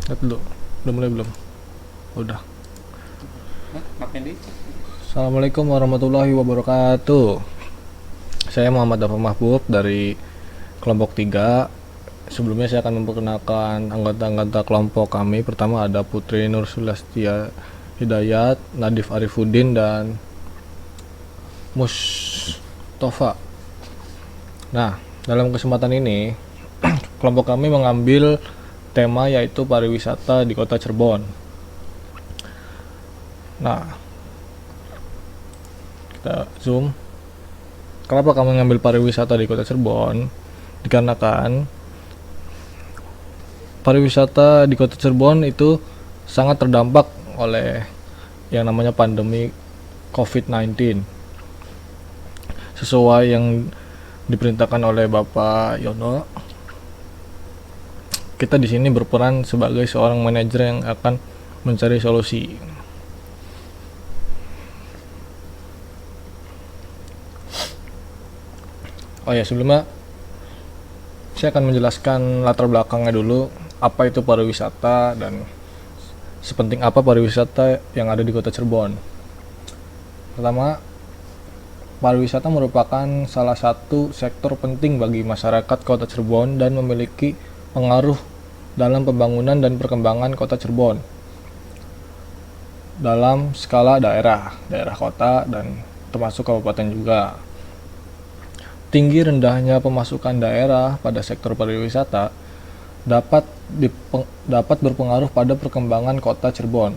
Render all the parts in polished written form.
Lihat dulu. Udah mulai belum? Udah. Maafin di. Assalamualaikum warahmatullahi wabarakatuh. Saya Muhammad Dafa Mahbub dari kelompok 3. Sebelumnya saya akan memperkenalkan anggota-anggota kelompok kami. Pertama ada Putri Nur Sulastia Hidayat, Nadif Arifuddin, dan Mustafa. Nah, dalam kesempatan ini kelompok kami mengambil tema yaitu pariwisata di Kota Cirebon. Nah, kita zoom. Kenapa kami mengambil pariwisata di Kota Cirebon? Dikarenakan pariwisata di Kota Cirebon itu sangat terdampak oleh yang namanya pandemi COVID-19. Sesuai yang diperintahkan oleh Bapak Yono, kita di sini berperan sebagai seorang manajer yang akan mencari solusi. Oh ya, sebelumnya saya akan menjelaskan latar belakangnya dulu, apa itu pariwisata dan sepenting apa pariwisata yang ada di Kota Cirebon. Pertama, pariwisata merupakan salah satu sektor penting bagi masyarakat Kota Cirebon dan memiliki pengaruh dalam pembangunan dan perkembangan Kota Cirebon dalam skala daerah, daerah kota, dan termasuk kabupaten juga. Tinggi rendahnya pemasukan daerah pada sektor pariwisata dapat berpengaruh pada perkembangan Kota Cirebon.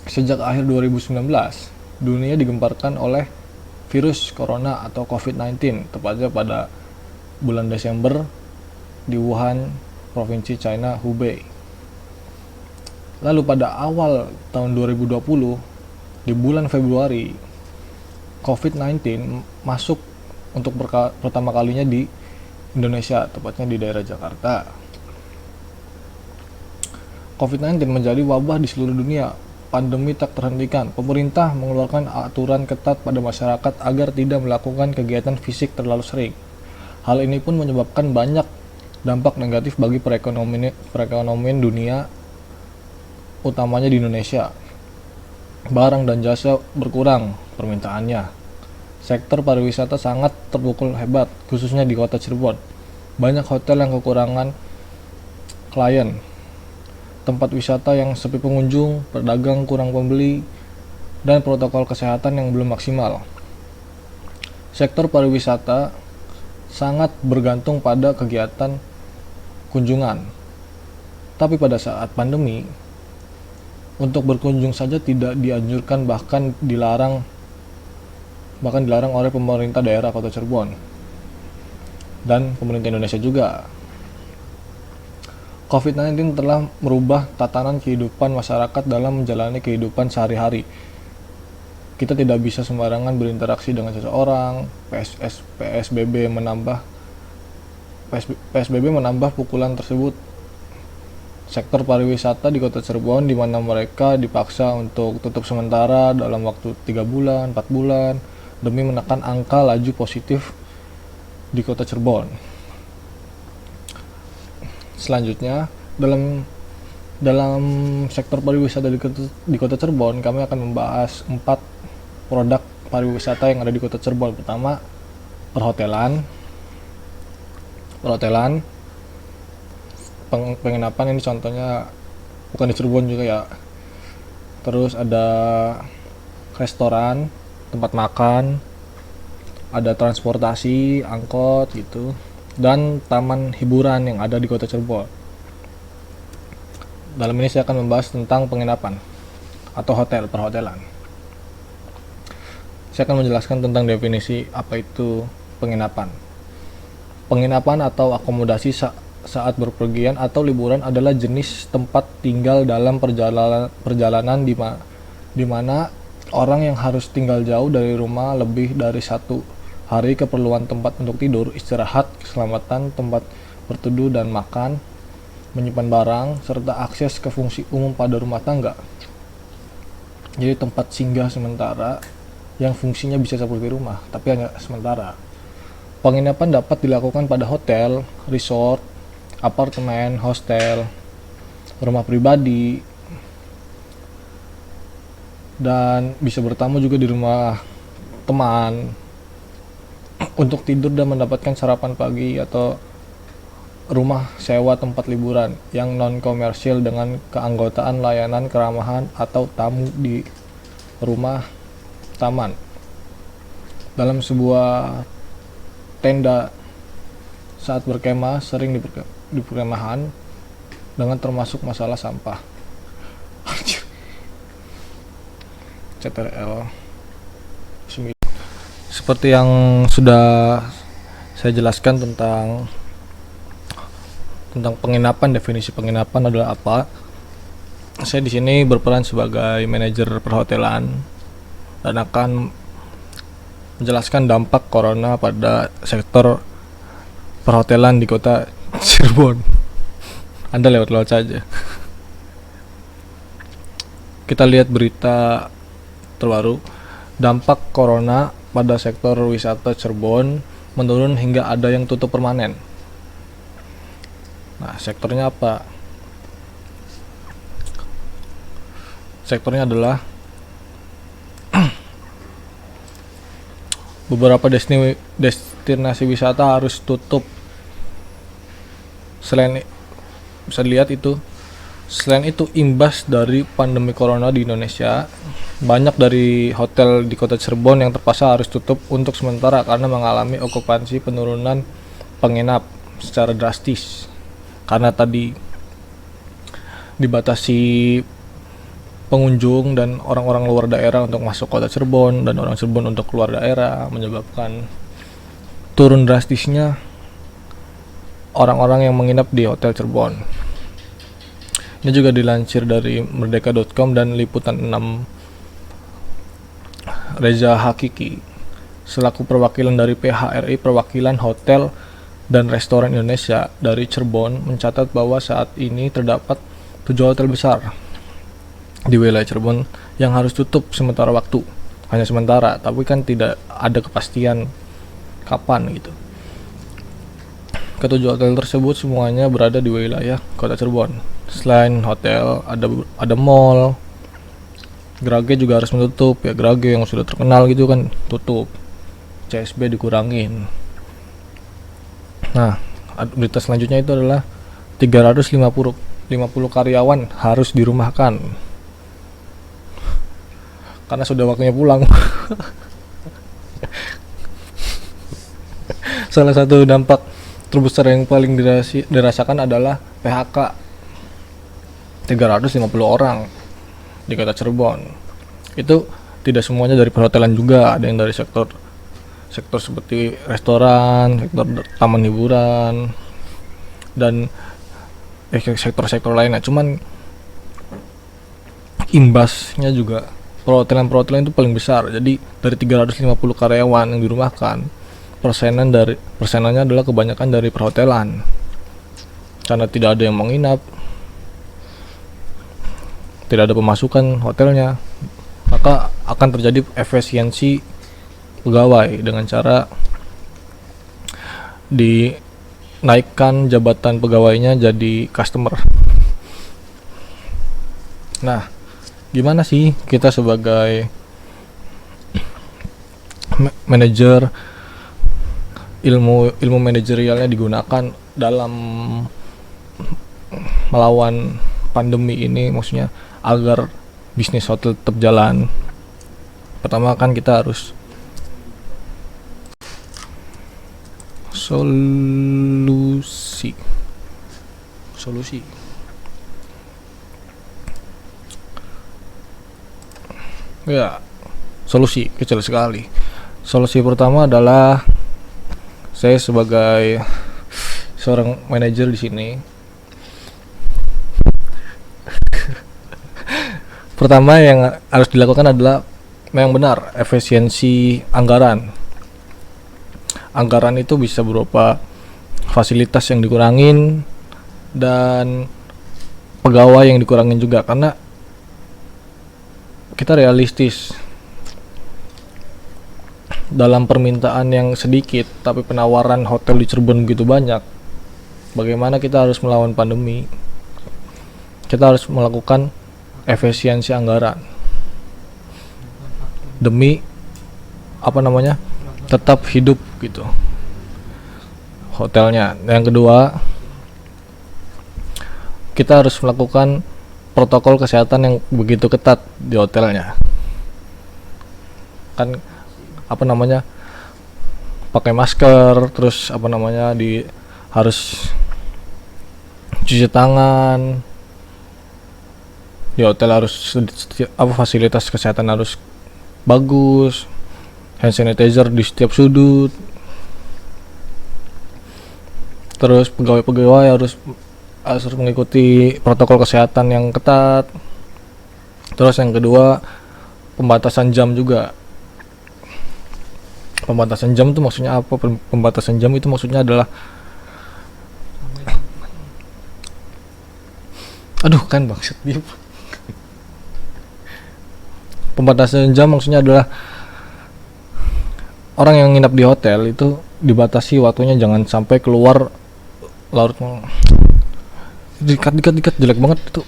Sejak akhir 2019, dunia digemparkan oleh virus corona atau COVID-19, tepatnya pada bulan Desember di Wuhan, provinsi China, Hubei. Lalu pada awal tahun 2020, di bulan Februari, COVID-19 masuk untuk pertama kalinya di Indonesia, tepatnya di daerah Jakarta. COVID-19 menjadi wabah di seluruh dunia. Pandemi tak terhentikan. Pemerintah mengeluarkan aturan ketat pada masyarakat agar tidak melakukan kegiatan fisik terlalu sering. Hal ini pun menyebabkan banyak dampak negatif bagi perekonomian dunia, utamanya di Indonesia. Barang dan jasa berkurang permintaannya. Sektor pariwisata sangat terpukul hebat, khususnya di Kota Cirebon. Banyak hotel yang kekurangan klien, tempat wisata yang sepi pengunjung, pedagang kurang pembeli, dan protokol kesehatan yang belum maksimal. Sektor pariwisata sangat bergantung pada kegiatan kunjungan. Tapi pada saat pandemi, untuk berkunjung saja tidak dianjurkan, bahkan dilarang oleh pemerintah daerah Kota Cirebon dan pemerintah Indonesia juga. COVID-19 telah merubah tatanan kehidupan masyarakat dalam menjalani kehidupan sehari-hari. Kita tidak bisa sembarangan berinteraksi dengan seseorang. PSBB menambah pukulan tersebut. Sektor pariwisata di Kota Cirebon, di mana mereka dipaksa untuk tutup sementara dalam waktu 3 bulan, 4 bulan, demi menekan angka laju positif di Kota Cirebon. Selanjutnya, dalam sektor pariwisata di Kota Cirebon, kami akan membahas 4 produk pariwisata yang ada di Kota Cirebon. Pertama, perhotelan, penginapan, ini contohnya bukan di Cirebon juga ya. Terus ada restoran, tempat makan, ada transportasi, angkot gitu, dan taman hiburan yang ada di Kota Cirebon. Dalam ini saya akan membahas tentang penginapan atau perhotelan. Saya akan menjelaskan tentang definisi apa itu penginapan. Penginapan atau akomodasi saat berpergian atau liburan adalah jenis tempat tinggal dalam perjalanan di mana orang yang harus tinggal jauh dari rumah lebih dari 1 hari, keperluan tempat untuk tidur, istirahat, keselamatan, tempat berteduh dan makan, menyimpan barang, serta akses ke fungsi umum pada rumah tangga. Jadi tempat singgah sementara yang fungsinya bisa seperti rumah, tapi hanya sementara. Penginapan dapat dilakukan pada hotel, resort, apartemen, hostel, rumah pribadi, dan bisa bertamu juga di rumah teman untuk tidur dan mendapatkan sarapan pagi, atau rumah sewa tempat liburan yang non komersil dengan keanggotaan layanan keramahan atau tamu di rumah taman. Dalam sebuah tenda saat berkemah sering di perkemahan dengan termasuk masalah sampah. CTRL 9. Seperti yang sudah saya jelaskan tentang penginapan, definisi penginapan adalah apa. Saya di sini berperan sebagai manajer perhotelan dan akan menjelaskan dampak corona pada sektor perhotelan di kota Cirebon. Anda lewat-lewat saja. Kita lihat berita terbaru. Dampak corona pada sektor wisata Cirebon menurun hingga ada yang tutup permanen. Nah, sektornya apa? Sektornya adalah beberapa destinasi wisata harus tutup. Selain itu imbas dari pandemi corona di Indonesia, banyak dari hotel di kota Cirebon yang terpaksa harus tutup untuk sementara karena mengalami okupansi penurunan penginap secara drastis. Karena tadi dibatasi pengunjung dan orang-orang luar daerah untuk masuk kota Cirebon dan orang Cirebon untuk keluar daerah, menyebabkan turun drastisnya orang-orang yang menginap di hotel Cirebon. Ini juga dilansir dari merdeka.com dan liputan 6. Reza Hakiki selaku perwakilan dari PHRI Perwakilan Hotel dan Restoran Indonesia dari Cirebon mencatat bahwa saat ini terdapat 7 hotel besar di wilayah Cirebon yang harus tutup sementara waktu. Hanya sementara, tapi kan tidak ada kepastian kapan gitu. Ketujuh hotel tersebut semuanya berada di wilayah kota Cirebon. Selain hotel, ada mall. Grage juga harus menutup, ya Grage yang sudah terkenal gitu kan tutup. CSB dikurangin. Nah, berita selanjutnya itu adalah 350 karyawan harus dirumahkan karena sudah waktunya pulang. Salah satu dampak terbesar yang paling dirasakan adalah PHK 350 orang di kota Cirebon. Itu tidak semuanya dari perhotelan juga, ada yang dari sektor seperti restoran, sektor taman hiburan, dan sektor-sektor lainnya. Cuman imbasnya juga perhotelan itu paling besar. Jadi dari 350 karyawan yang dirumahkan, persenannya adalah kebanyakan dari perhotelan. Karena tidak ada yang menginap, tidak ada pemasukan hotelnya, maka akan terjadi efisiensi pegawai dengan cara dinaikkan jabatan pegawainya jadi customer. Nah, gimana sih kita sebagai manajer, ilmu manajerialnya digunakan dalam melawan pandemi ini, maksudnya agar bisnis hotel tetap jalan. Pertama kan kita harus solusi. Ya, solusi kecil sekali. Solusi pertama adalah saya sebagai seorang manajer di sini. Pertama yang harus dilakukan adalah yang benar, efisiensi anggaran. Anggaran itu bisa berupa fasilitas yang dikurangin dan pegawai yang dikurangin juga, karena kita realistis. Dalam permintaan yang sedikit tapi penawaran hotel di Cirebon begitu banyak, bagaimana kita harus melawan pandemi? kita harus melakukan efisiensi anggaran demi tetap hidup gitu hotelnya. Yang kedua, kita harus melakukan protokol kesehatan yang begitu ketat di hotelnya. Kan pakai masker, terus harus cuci tangan. Di hotel harus fasilitas kesehatan harus bagus. Hand sanitizer di setiap sudut. Terus pegawai-pegawai harus mengikuti protokol kesehatan yang ketat. Terus yang kedua, pembatasan jam juga. Pembatasan jam itu maksudnya apa? Pembatasan jam itu maksudnya adalah maksud dia. Pembatasan jam maksudnya adalah orang yang nginap di hotel itu dibatasi waktunya, jangan sampai keluar larut malam. Dikat jelek banget itu.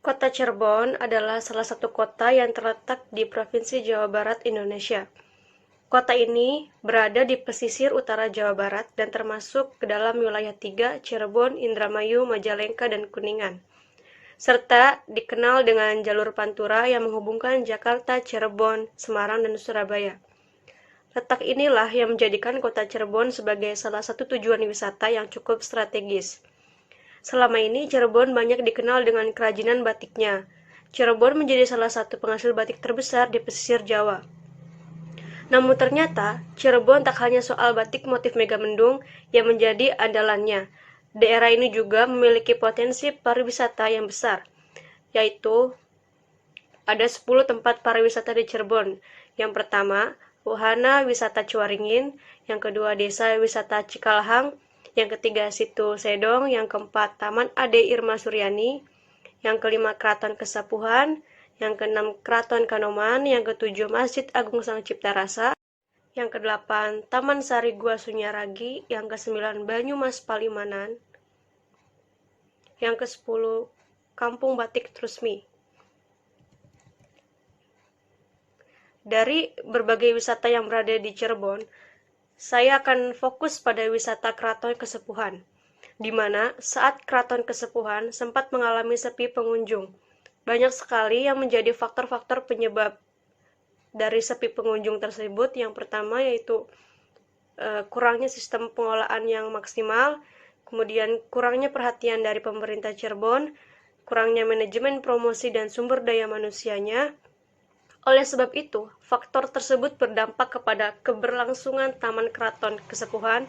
Kota Cirebon adalah salah satu kota yang terletak di Provinsi Jawa Barat, Indonesia. Kota ini berada di pesisir utara Jawa Barat dan termasuk ke dalam wilayah 3, Cirebon, Indramayu, Majalengka, dan Kuningan. Serta dikenal dengan jalur Pantura yang menghubungkan Jakarta, Cirebon, Semarang, dan Surabaya. Letak inilah yang menjadikan kota Cirebon sebagai salah satu tujuan wisata yang cukup strategis. Selama ini Cirebon banyak dikenal dengan kerajinan batiknya. Cirebon menjadi salah satu penghasil batik terbesar di pesisir Jawa. Namun ternyata Cirebon tak hanya soal batik motif megamendung yang menjadi andalannya. Daerah ini juga memiliki potensi pariwisata yang besar, yaitu ada 10 tempat pariwisata di Cirebon. Yang pertama, Wahana Wisata Cuaringin, yang kedua Desa Wisata Cikalahang, yang ketiga Situ Sedong, yang keempat Taman Ade Irma Suryani, yang kelima Keraton Kesapuhan, yang keenam Keraton Kanoman, yang ketujuh Masjid Agung Sang Cipta Rasa, yang kedelapan Taman Sari Gua Sunyaragi, yang kesembilan Banyumas Palimanan, yang ke-10 Kampung Batik Trusmi. Dari berbagai wisata yang berada di Cirebon, saya akan fokus pada wisata Keraton Kesepuhan, di mana saat Keraton Kesepuhan sempat mengalami sepi pengunjung. Banyak sekali yang menjadi faktor-faktor penyebab dari sepi pengunjung tersebut. Yang pertama yaitu kurangnya sistem pengelolaan yang maksimal, kemudian kurangnya perhatian dari pemerintah Cirebon, kurangnya manajemen promosi dan sumber daya manusianya. Oleh sebab itu, faktor tersebut berdampak kepada keberlangsungan Taman Keraton Kesepuhan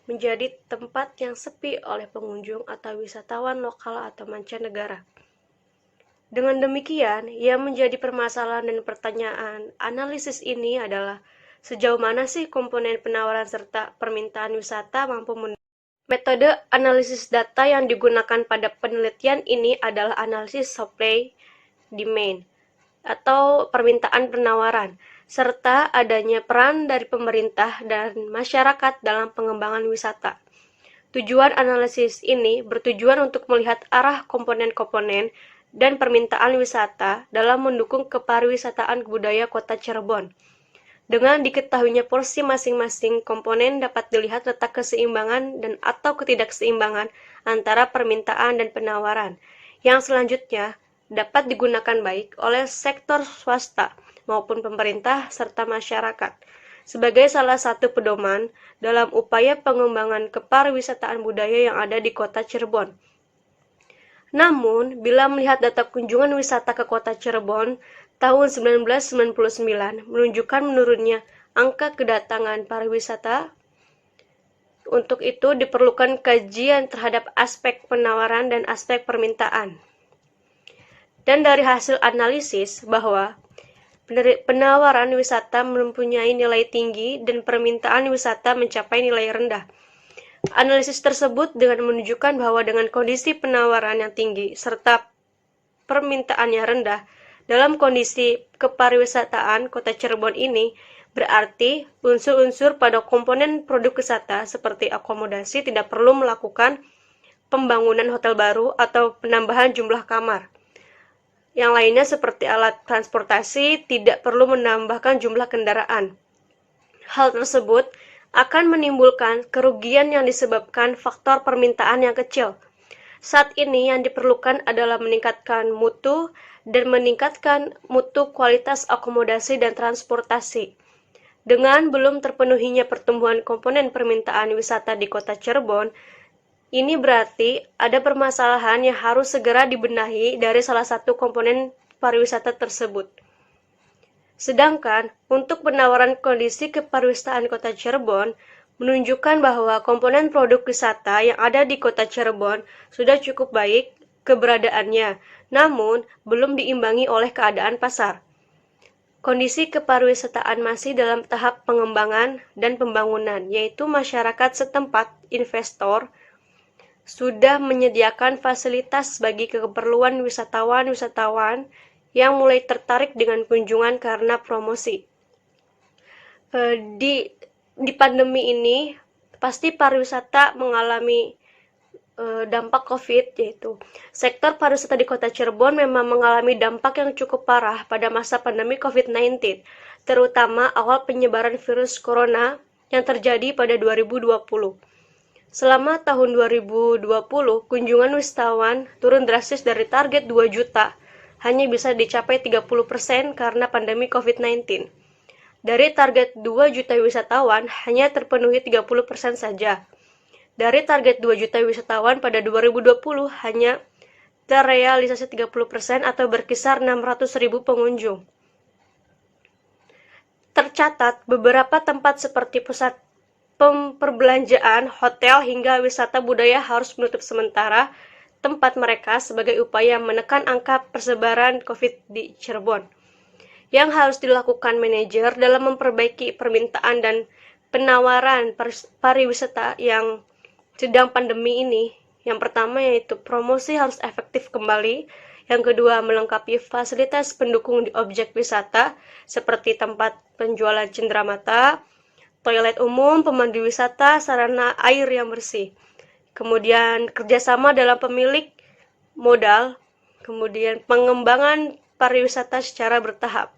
menjadi tempat yang sepi oleh pengunjung atau wisatawan lokal atau mancanegara. Dengan demikian, yang menjadi permasalahan dan pertanyaan analisis ini adalah sejauh mana sih komponen penawaran serta permintaan wisata mampu mendukung. Metode analisis data yang digunakan pada penelitian ini adalah analisis supply demand atau permintaan penawaran, serta adanya peran dari pemerintah dan masyarakat dalam pengembangan wisata. Tujuan analisis ini bertujuan untuk melihat arah komponen-komponen dan permintaan wisata dalam mendukung kepariwisataan budaya Kota Cirebon. Dengan diketahuinya porsi masing-masing komponen dapat dilihat letak keseimbangan dan atau ketidakseimbangan antara permintaan dan penawaran, yang selanjutnya dapat digunakan baik oleh sektor swasta maupun pemerintah serta masyarakat sebagai salah satu pedoman dalam upaya pengembangan kepariwisataan budaya yang ada di Kota Cirebon. Namun, bila melihat data kunjungan wisata ke Kota Cirebon tahun 1999 menunjukkan menurunnya angka kedatangan pariwisata, untuk itu diperlukan kajian terhadap aspek penawaran dan aspek permintaan. Dan dari hasil analisis bahwa penawaran wisata mempunyai nilai tinggi dan permintaan wisata mencapai nilai rendah. Analisis tersebut dengan menunjukkan bahwa dengan kondisi penawaran yang tinggi serta permintaannya rendah, dalam kondisi kepariwisataan Kota Cirebon ini berarti unsur-unsur pada komponen produk wisata seperti akomodasi tidak perlu melakukan pembangunan hotel baru atau penambahan jumlah kamar. Yang lainnya seperti alat transportasi tidak perlu menambahkan jumlah kendaraan. Hal tersebut akan menimbulkan kerugian yang disebabkan faktor permintaan yang kecil. Saat ini yang diperlukan adalah meningkatkan mutu dan meningkatkan mutu kualitas akomodasi dan transportasi. Dengan belum terpenuhinya pertumbuhan komponen permintaan wisata di Kota Cirebon, ini berarti ada permasalahan yang harus segera dibenahi dari salah satu komponen pariwisata tersebut. Sedangkan untuk penawaran kondisi kepariwisataan Kota Cirebon menunjukkan bahwa komponen produk wisata yang ada di Kota Cirebon sudah cukup baik keberadaannya, namun belum diimbangi oleh keadaan pasar. Kondisi kepariwisataan masih dalam tahap pengembangan dan pembangunan, yaitu masyarakat setempat, investor, sudah menyediakan fasilitas bagi keperluan wisatawan-wisatawan yang mulai tertarik dengan kunjungan karena promosi. Di pandemi ini, pasti pariwisata mengalami dampak COVID, yaitu sektor pariwisata di Kota Cirebon memang mengalami dampak yang cukup parah pada masa pandemi COVID-19, terutama awal penyebaran virus corona yang terjadi pada 2020. Selama tahun 2020, kunjungan wisatawan turun drastis dari target 2 juta, hanya bisa dicapai 30% karena pandemi COVID-19. Dari target 2 juta wisatawan, hanya terpenuhi 30% saja. Dari target 2 juta wisatawan pada 2020, hanya terrealisasi 30% atau berkisar 600.000 pengunjung. Tercatat beberapa tempat seperti pusat perbelanjaan, hotel, hingga wisata budaya harus menutup sementara tempat mereka sebagai upaya menekan angka persebaran COVID di Cirebon. Yang harus dilakukan manajer dalam memperbaiki permintaan dan penawaran pariwisata yang sedang pandemi ini. Yang pertama yaitu promosi harus efektif kembali. Yang kedua, melengkapi fasilitas pendukung di objek wisata seperti tempat penjualan cenderamata, toilet umum, pemandu wisata, sarana air yang bersih. Kemudian kerjasama dalam pemilik modal, kemudian pengembangan pariwisata secara bertahap.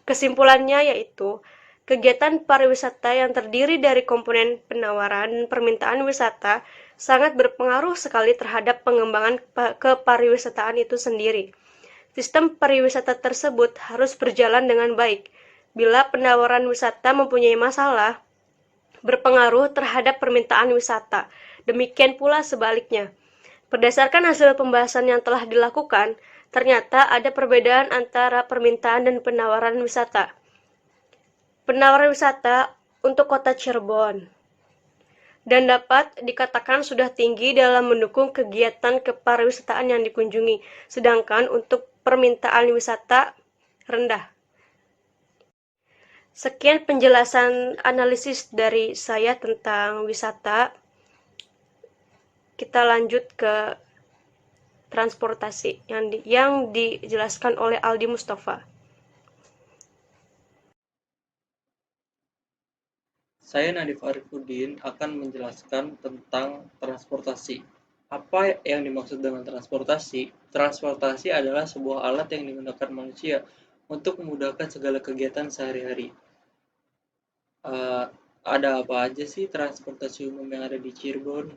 Kesimpulannya yaitu, kegiatan pariwisata yang terdiri dari komponen penawaran dan permintaan wisata sangat berpengaruh sekali terhadap pengembangan kepariwisataan itu sendiri. Sistem pariwisata tersebut harus berjalan dengan baik. Bila penawaran wisata mempunyai masalah, berpengaruh terhadap permintaan wisata. Demikian pula sebaliknya. Berdasarkan hasil pembahasan yang telah dilakukan, ternyata ada perbedaan antara permintaan dan penawaran wisata. Penawaran wisata untuk Kota Cirebon dan dapat dikatakan sudah tinggi dalam mendukung kegiatan kepariwisataan yang dikunjungi, sedangkan untuk permintaan wisata rendah. Sekian penjelasan analisis dari saya tentang wisata. Kita lanjut ke transportasi yang dijelaskan oleh Aldi Mustafa. Saya Nadif Arifuddin akan menjelaskan tentang transportasi. Apa yang dimaksud dengan transportasi? Transportasi adalah sebuah alat yang digunakan manusia untuk memudahkan segala kegiatan sehari-hari. Ada apa aja sih transportasi umum yang ada di Cirebon?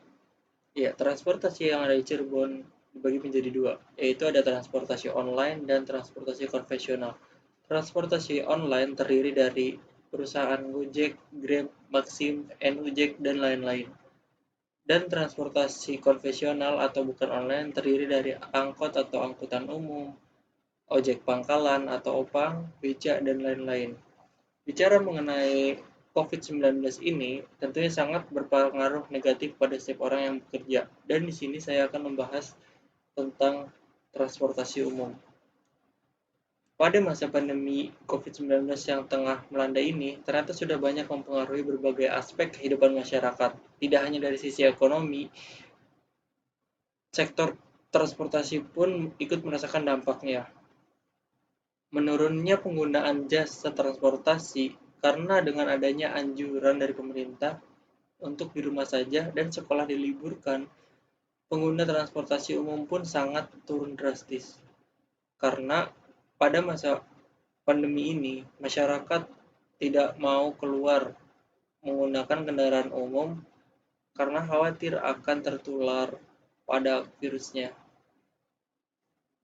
Ya, transportasi yang ada di Cirebon dibagi menjadi dua, yaitu ada transportasi online dan transportasi konvensional. Transportasi online terdiri dari perusahaan Gojek, Grab, Maxim, NUJek, dan lain-lain. Dan transportasi konvensional atau bukan online terdiri dari angkot atau angkutan umum, ojek pangkalan atau opang, beca, dan lain-lain. Bicara mengenai COVID-19 ini tentunya sangat berpengaruh negatif pada setiap orang yang bekerja. Dan di sini saya akan membahas tentang transportasi umum. Pada masa pandemi COVID-19 yang tengah melanda ini, ternyata sudah banyak mempengaruhi berbagai aspek kehidupan masyarakat. Tidak hanya dari sisi ekonomi, sektor transportasi pun ikut merasakan dampaknya. Menurunnya penggunaan jasa transportasi karena dengan adanya anjuran dari pemerintah untuk di rumah saja dan sekolah diliburkan, pengguna transportasi umum pun sangat turun drastis. Karena pada masa pandemi ini, masyarakat tidak mau keluar menggunakan kendaraan umum karena khawatir akan tertular pada virusnya.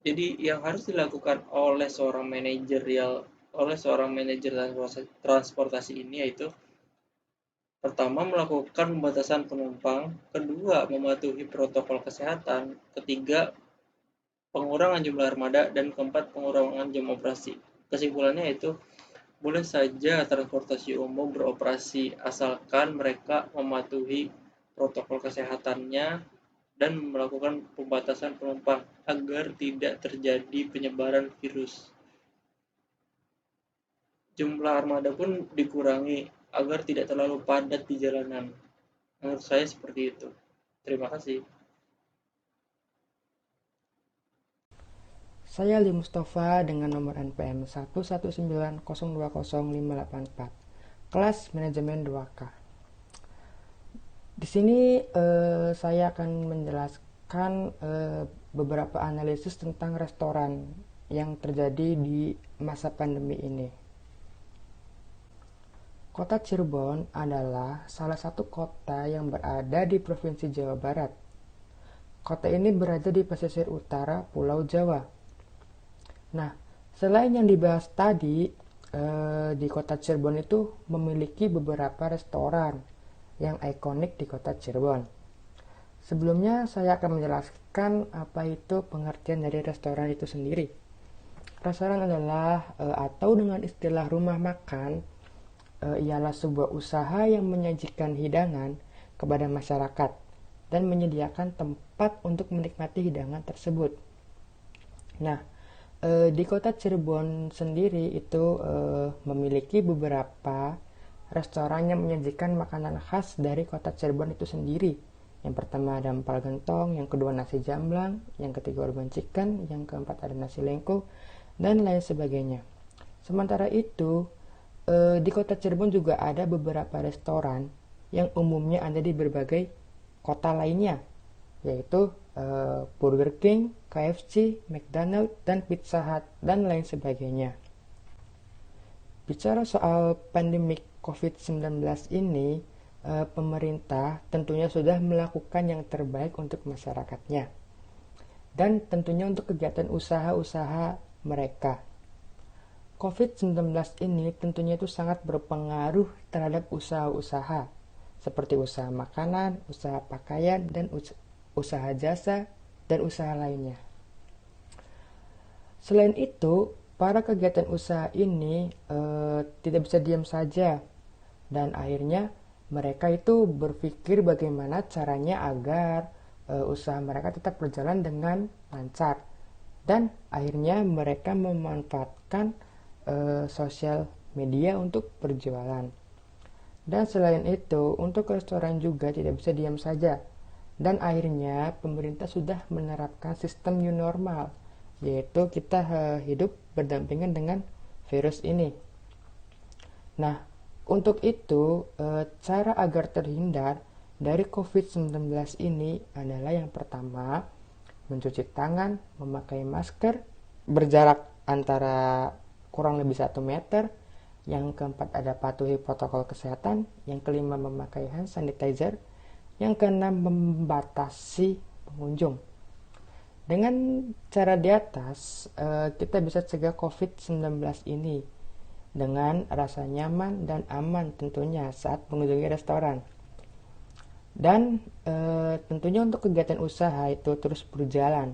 Jadi yang harus dilakukan oleh seorang manajer transportasi ini yaitu pertama melakukan pembatasan penumpang, kedua mematuhi protokol kesehatan, ketiga pengurangan jumlah armada, dan keempat pengurangan jam operasi. Kesimpulannya itu boleh saja transportasi umum beroperasi asalkan mereka mematuhi protokol kesehatannya dan melakukan pembatasan penumpang agar tidak terjadi penyebaran virus. Jumlah armada pun dikurangi agar tidak terlalu padat di jalanan. Menurut saya seperti itu. Terima kasih. Saya Ali Mustafa dengan nomor NPM 1190200584, kelas manajemen 2K. Di sini saya akan menjelaskan beberapa analisis tentang restoran yang terjadi di masa pandemi ini. Kota Cirebon adalah salah satu kota yang berada di Provinsi Jawa Barat. Kota ini berada di pesisir utara Pulau Jawa. Nah, selain yang dibahas tadi, di kota Cirebon itu memiliki beberapa restoran yang ikonik di kota Cirebon. Sebelumnya saya akan menjelaskan apa itu pengertian dari restoran itu sendiri. Restoran adalah atau dengan istilah rumah makan, ialah sebuah usaha yang menyajikan hidangan kepada masyarakat dan menyediakan tempat untuk menikmati hidangan tersebut. Nah, di kota Cirebon sendiri itu memiliki beberapa restoran yang menyajikan makanan khas dari kota Cirebon itu sendiri. Yang pertama ada empal gentong, yang kedua nasi jamblang, yang ketiga urban chicken, yang keempat ada nasi lengko, dan lain sebagainya. Sementara itu, di kota Cirebon juga ada beberapa restoran yang umumnya ada di berbagai kota lainnya, yaitu Burger King, KFC, McDonald's, dan Pizza Hut, dan lain sebagainya. Bicara soal pandemi COVID-19 ini, pemerintah tentunya sudah melakukan yang terbaik untuk masyarakatnya, dan tentunya untuk kegiatan usaha-usaha mereka. COVID-19 ini tentunya itu sangat berpengaruh terhadap usaha-usaha, seperti usaha makanan, usaha pakaian, dan usaha jasa, dan usaha lainnya. Selain itu, para kegiatan usaha ini tidak bisa diam saja, dan akhirnya mereka itu berpikir bagaimana caranya agar usaha mereka tetap berjalan dengan lancar, dan akhirnya mereka memanfaatkan sosial media untuk berjualan. Dan selain itu, untuk restoran juga tidak bisa diam saja, dan akhirnya pemerintah sudah menerapkan sistem new normal, yaitu kita hidup berdampingan dengan virus ini. Nah, untuk itu cara agar terhindar dari COVID-19 ini adalah yang pertama, mencuci tangan, memakai masker, berjarak antara kurang lebih 1 meter, yang keempat ada patuhi protokol kesehatan, yang kelima memakai hand sanitizer, yang keenam membatasi pengunjung. Dengan cara di atas, kita bisa cegah COVID-19 ini dengan rasa nyaman dan aman tentunya saat mengunjungi restoran. Dan tentunya untuk kegiatan usaha itu terus berjalan,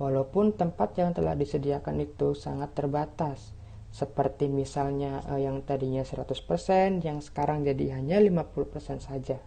walaupun tempat yang telah disediakan itu sangat terbatas. Seperti misalnya yang tadinya 100%, yang sekarang jadi hanya 50% saja.